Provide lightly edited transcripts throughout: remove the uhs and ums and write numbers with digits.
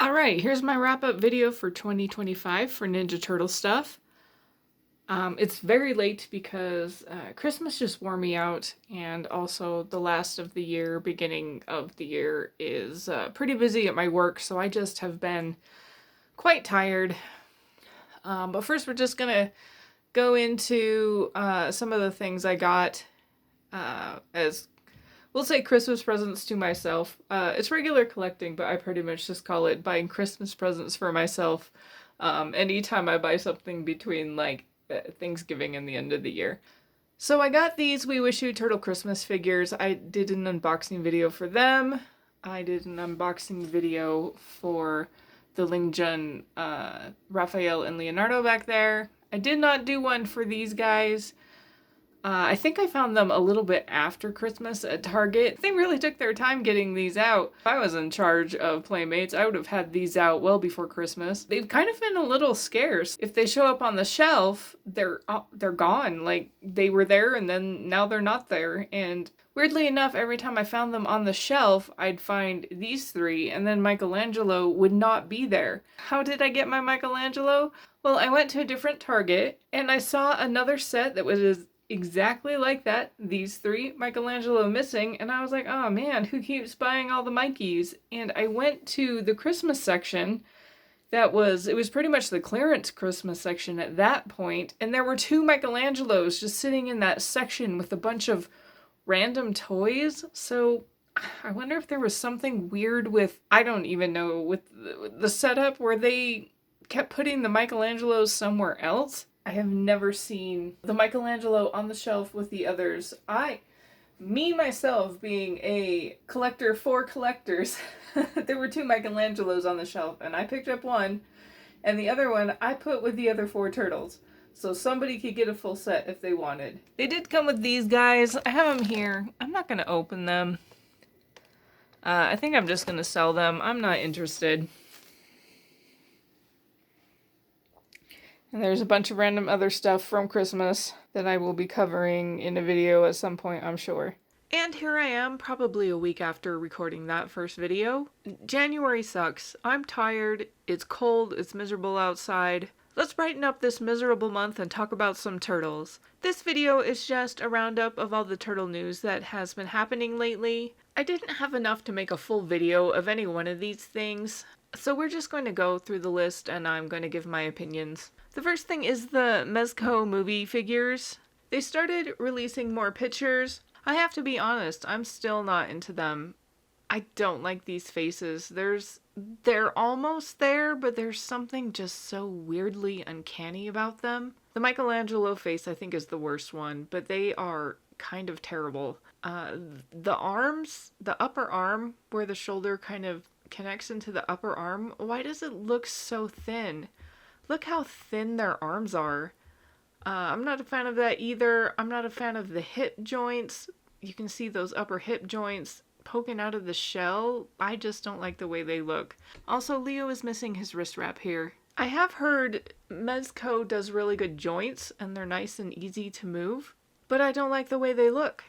Alright, here's my wrap-up video for 2025 for Ninja Turtle stuff. It's very late because Christmas just wore me out, and also the last of the year, beginning of the year is pretty busy at my work, so I just have been quite tired. But first we're just gonna go into some of the things I got as we'll say Christmas presents to myself. It's regular collecting, but I pretty much just call it buying Christmas presents for myself anytime I buy something between like Thanksgiving and the end of the year. So I got these We Wish You Turtle Christmas figures. I did an unboxing video for them. I did an unboxing video for the Ling Jun, Raphael, and Leonardo back there. I did not do one for these guys. I think I found them a little bit after Christmas at Target. They really took their time getting these out. If I was in charge of Playmates, I would have had these out well before Christmas. They've kind of been a little scarce. If they show up on the shelf, they're gone. Like, they were there and then now they're not there. And weirdly enough, every time I found them on the shelf, I'd find these three, and then Michelangelo would not be there. How did I get my Michelangelo? Well, I went to a different Target, and I saw another set that was exactly like that, these three, Michelangelo missing, and I was like, oh man, who keeps buying all the Mikeys? And I went to the Christmas section. It was pretty much the clearance Christmas section at that point, and there were two Michelangelos just sitting in that section with a bunch of random toys. So I wonder if there was something weird with, I don't even know, with the setup where they kept putting the Michelangelos somewhere else. I have never seen the Michelangelo on the shelf with the others. Myself being a collector for collectors, there were two Michelangelos on the shelf, and I picked up one, and the other one I put with the other four turtles. So somebody could get a full set if they wanted. They did come with these guys. I have them here. I'm not going to open them. I think I'm just going to sell them. I'm not interested. And there's a bunch of random other stuff from Christmas that I will be covering in a video at some point, I'm sure. And here I am, probably a week after recording that first video. January sucks. I'm tired. It's cold. It's miserable outside. Let's brighten up this miserable month and talk about some turtles. This video is just a roundup of all the turtle news that has been happening lately. I didn't have enough to make a full video of any one of these things, so we're just going to go through the list and I'm going to give my opinions. The first thing is the Mezco movie figures. They started releasing more pictures. I have to be honest, I'm still not into them. I don't like these faces. They're almost there, but there's something just so weirdly uncanny about them. The Michelangelo face, I think, is the worst one, but they are kind of terrible. The arms, the upper arm, where the shoulder kind of connects into the upper arm, why does it look so thin? Look how thin their arms are. I'm not a fan of that either. I'm not a fan of the hip joints. You can see those upper hip joints poking out of the shell. I just don't like the way they look. Also, Leo is missing his wrist wrap here. I have heard Mezco does really good joints and they're nice and easy to move, but I don't like the way they look.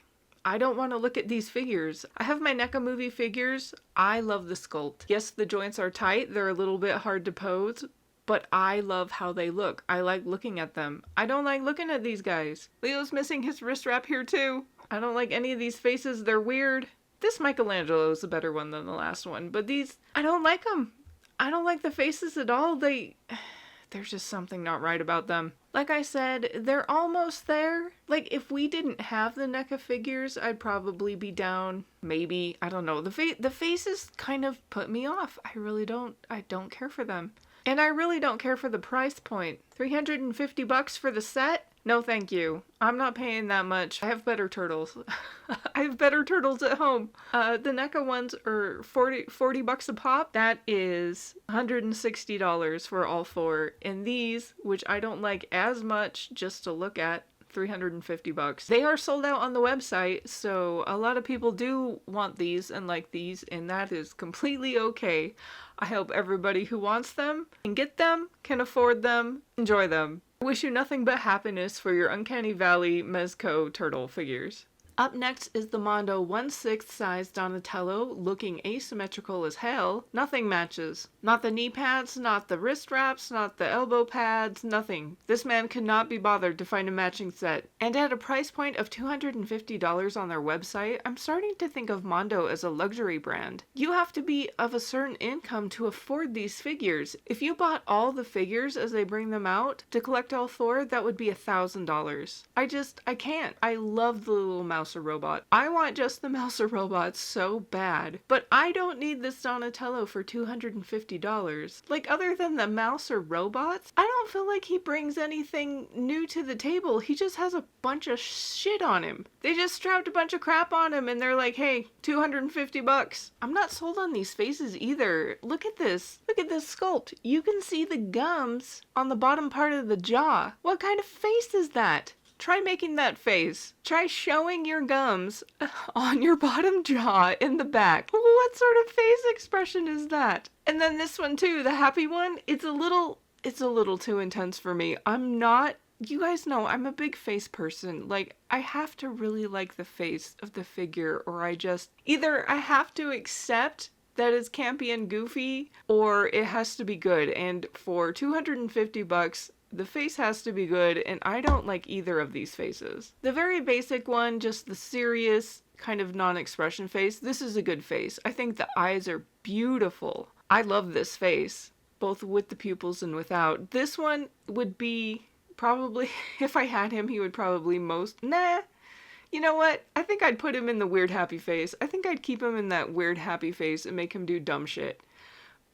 I don't want to look at these figures. I have my NECA movie figures. I love the sculpt. Yes, the joints are tight. They're a little bit hard to pose, but I love how they look. I like looking at them. I don't like looking at these guys. Leo's missing his wrist wrap here too. I don't like any of these faces. They're weird. This Michelangelo is a better one than the last one, but these, I don't like them. I don't like the faces at all. There's just something not right about them. Like I said, they're almost there. Like, if we didn't have the NECA figures, I'd probably be down. Maybe. I don't know. The faces kind of put me off. I don't care for them. And I really don't care for the price point. $350 for the set? No thank you. I'm not paying that much. I have better turtles. I have better turtles at home. The NECA ones are $40 a pop. That is $160 for all four. And these, which I don't like as much just to look at, $350. They are sold out on the website, so a lot of people do want these and like these, and that is completely okay. I hope everybody who wants them can get them, can afford them, enjoy them. I wish you nothing but happiness for your Uncanny Valley Mezco turtle figures. Up next is the Mondo 1/6 size Donatello, looking asymmetrical as hell. Nothing matches. Not the knee pads, not the wrist wraps, not the elbow pads, nothing. This man could not be bothered to find a matching set. And at a price point of $250 on their website, I'm starting to think of Mondo as a luxury brand. You have to be of a certain income to afford these figures. If you bought all the figures as they bring them out to collect all four, that would be $1,000. I can't. I love the little Mouser robot. I want just the Mouser robot so bad. But I don't need this Donatello for $250. Like, other than the Mouser robots, I don't feel like he brings anything new to the table. He just has a bunch of shit on him. They just strapped a bunch of crap on him and they're like, hey, $250. I'm not sold on these faces either. Look at this. Look at this sculpt. You can see the gums on the bottom part of the jaw. What kind of face is that? Try making that face. Try showing your gums on your bottom jaw in the back. What sort of face expression is that? And then this one too, the happy one, it's a little too intense for me. You guys know I'm a big face person. Like, I have to really like the face of the figure, or either I have to accept that it's campy and goofy, or it has to be good. And for $250, the face has to be good, and I don't like either of these faces. The very basic one, just the serious kind of non-expression face, this is a good face. I think the eyes are beautiful. I love this face, both with the pupils and without. This one would be probably, if I had him, he would probably you know what? I think I'd put him in the weird happy face. I think I'd keep him in that weird happy face and make him do dumb shit.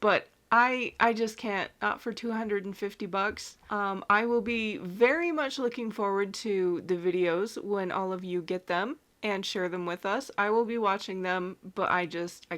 But I just can't, not for $250. I will be very much looking forward to the videos when all of you get them and share them with us. I will be watching them, but I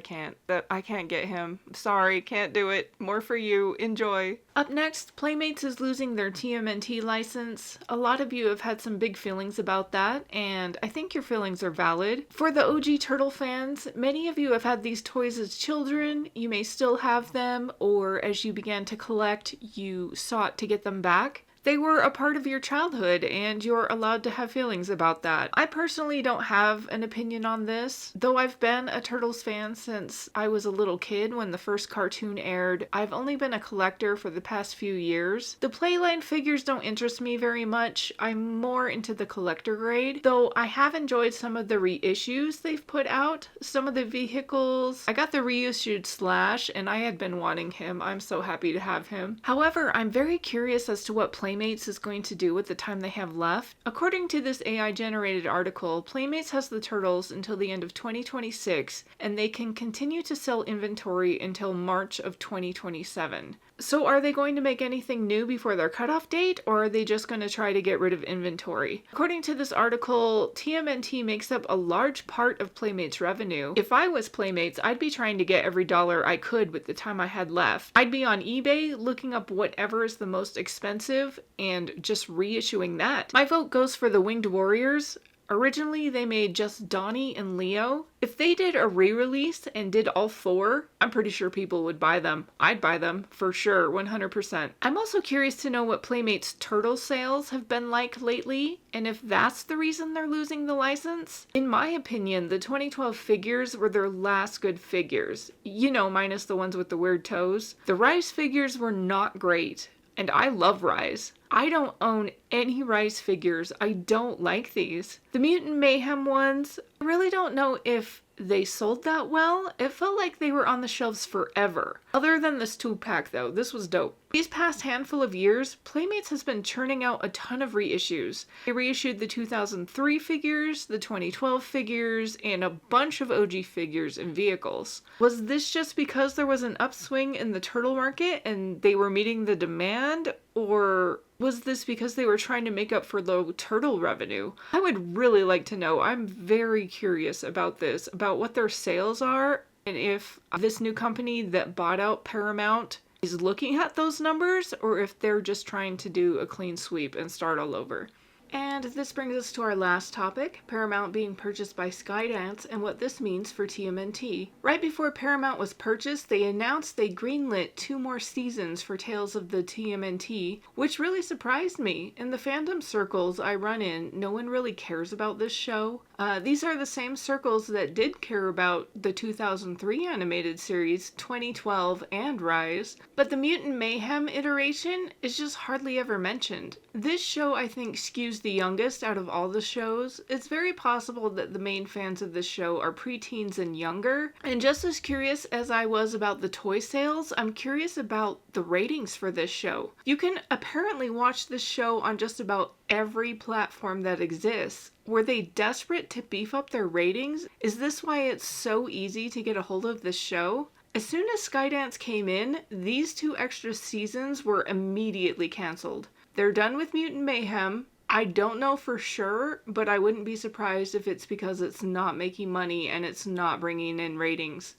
can't. I can't get him. Sorry, can't do it. More for you. Enjoy. Up next, Playmates is losing their TMNT license. A lot of you have had some big feelings about that, and I think your feelings are valid. For the OG Turtle fans, many of you have had these toys as children. You may still have them, or as you began to collect, you sought to get them back. They were a part of your childhood, and you're allowed to have feelings about that. I personally don't have an opinion on this. Though I've been a Turtles fan since I was a little kid when the first cartoon aired, I've only been a collector for the past few years. The Playline figures don't interest me very much. I'm more into the collector grade, though I have enjoyed some of the reissues they've put out. Some of the vehicles. I got the reissued Slash, and I had been wanting him. I'm so happy to have him. However, I'm very curious as to what Playmates is going to do with the time they have left. According to this AI-generated article, Playmates has the Turtles until the end of 2026, and they can continue to sell inventory until March of 2027. So are they going to make anything new before their cutoff date, or are they just going to try to get rid of inventory? According to this article, TMNT makes up a large part of Playmates revenue. If I was Playmates, I'd be trying to get every dollar I could with the time I had left. I'd be on eBay looking up whatever is the most expensive and just reissuing that. My vote goes for the Winged Warriors. Originally, they made just Donnie and Leo. If they did a re-release and did all four, I'm pretty sure people would buy them. I'd buy them, for sure, 100%. I'm also curious to know what Playmates Turtle sales have been like lately, and if that's the reason they're losing the license. In my opinion, the 2012 figures were their last good figures. You know, minus the ones with the weird toes. The Rise figures were not great. And I love Rise. I don't own any Rise figures. I don't like these. The Mutant Mayhem ones, I really don't know if they sold that well. It felt like they were on the shelves forever. Other than this 2-pack though, this was dope. These past handful of years, Playmates has been churning out a ton of reissues. They reissued the 2003 figures, the 2012 figures, and a bunch of OG figures and vehicles. Was this just because there was an upswing in the turtle market and they were meeting the demand, or was this because they were trying to make up for low turtle revenue? I would really like to know. I'm very curious about this, about what their sales are, and if this new company that bought out Paramount is looking at those numbers, or if they're just trying to do a clean sweep and start all over. And this brings us to our last topic, Paramount being purchased by Skydance and what this means for TMNT. Right before Paramount was purchased, they announced they greenlit 2 more seasons for Tales of the TMNT, which really surprised me. In the fandom circles I run in, no one really cares about this show. These are the same circles that did care about the 2003 animated series, 2012, and Rise, but the Mutant Mayhem iteration is just hardly ever mentioned. This show, I think, skews the youngest out of all the shows. It's very possible that the main fans of this show are preteens and younger, and just as curious as I was about the toy sales, I'm curious about the ratings for this show. You can apparently watch this show on just about every platform that exists. Were they desperate to beef up their ratings? Is this why it's so easy to get a hold of this show? As soon as Skydance came in, these 2 extra seasons were immediately canceled. They're done with Mutant Mayhem. I don't know for sure, but I wouldn't be surprised if it's because it's not making money and it's not bringing in ratings.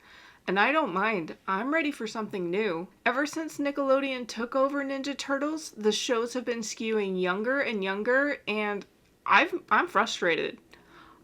And I don't mind. I'm ready for something new. Ever since Nickelodeon took over Ninja Turtles, the shows have been skewing younger and younger, and I'm frustrated.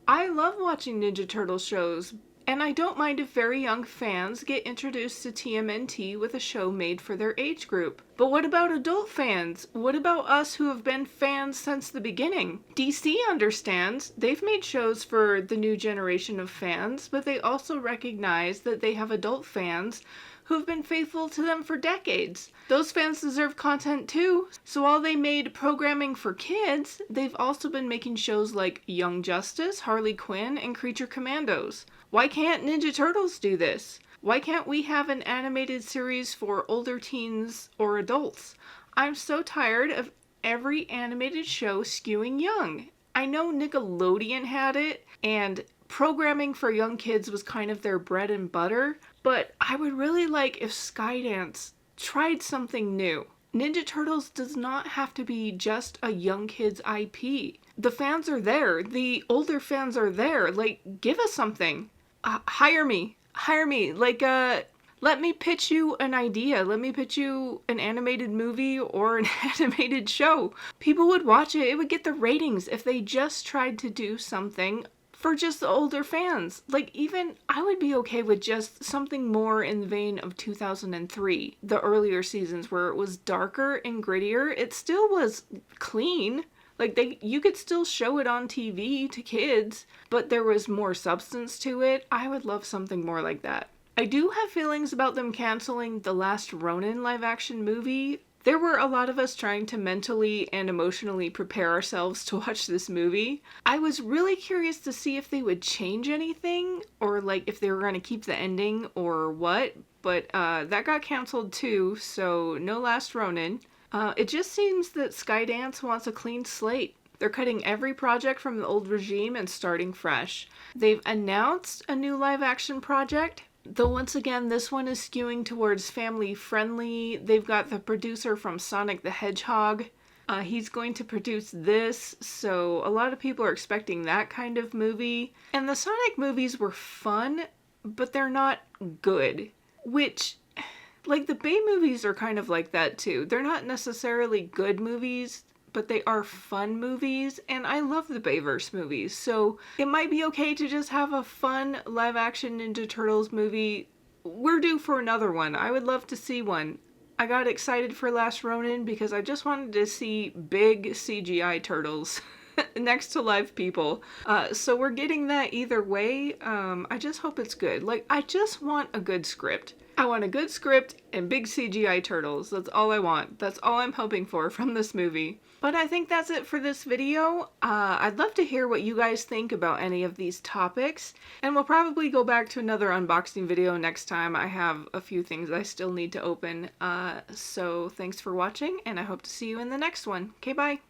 I love watching Ninja Turtles shows, and I don't mind if very young fans get introduced to TMNT with a show made for their age group. But what about adult fans? What about us who have been fans since the beginning? DC understands. They've made shows for the new generation of fans, but they also recognize that they have adult fans who've been faithful to them for decades. Those fans deserve content too. So while they made programming for kids, they've also been making shows like Young Justice, Harley Quinn, and Creature Commandos. Why can't Ninja Turtles do this? Why can't we have an animated series for older teens or adults? I'm so tired of every animated show skewing young. I know Nickelodeon had it, and programming for young kids was kind of their bread and butter, but I would really like if Skydance tried something new. Ninja Turtles does not have to be just a young kid's IP. The fans are there. The older fans are there. Like, give us something. Hire me. Like, let me pitch you an idea. Let me pitch you an animated movie or an animated show. People would watch it. It would get the ratings if they just tried to do something for just the older fans. Like, even I would be okay with just something more in the vein of 2003, the earlier seasons where it was darker and grittier. It still was clean. Like, you could still show it on TV to kids, but there was more substance to it. I would love something more like that. I do have feelings about them canceling the last Ronin live-action movie. There were a lot of us trying to mentally and emotionally prepare ourselves to watch this movie. I was really curious to see if they would change anything, or like if they were going to keep the ending or what, but that got canceled too, so no last Ronin. It just seems that Skydance wants a clean slate. They're cutting every project from the old regime and starting fresh. They've announced a new live-action project, though once again, this one is skewing towards family-friendly. They've got the producer from Sonic the Hedgehog. He's going to produce this, so a lot of people are expecting that kind of movie. And the Sonic movies were fun, but they're not good. Which, like, the Bay movies are kind of like that too. They're not necessarily good movies, but they are fun movies, and I love the Bayverse movies, so it might be okay to just have a fun live-action Ninja Turtles movie. We're due for another one. I would love to see one. I got excited for Last Ronin because I just wanted to see big CGI turtles next to live people. So we're getting that either way. I just hope it's good. Like, I just want a good script. I want a good script and big CGI turtles. That's all I want. That's all I'm hoping for from this movie. But I think that's it for this video. I'd love to hear what you guys think about any of these topics. And we'll probably go back to another unboxing video next time. I have a few things I still need to open. So thanks for watching, and I hope to see you in the next one. Okay, bye.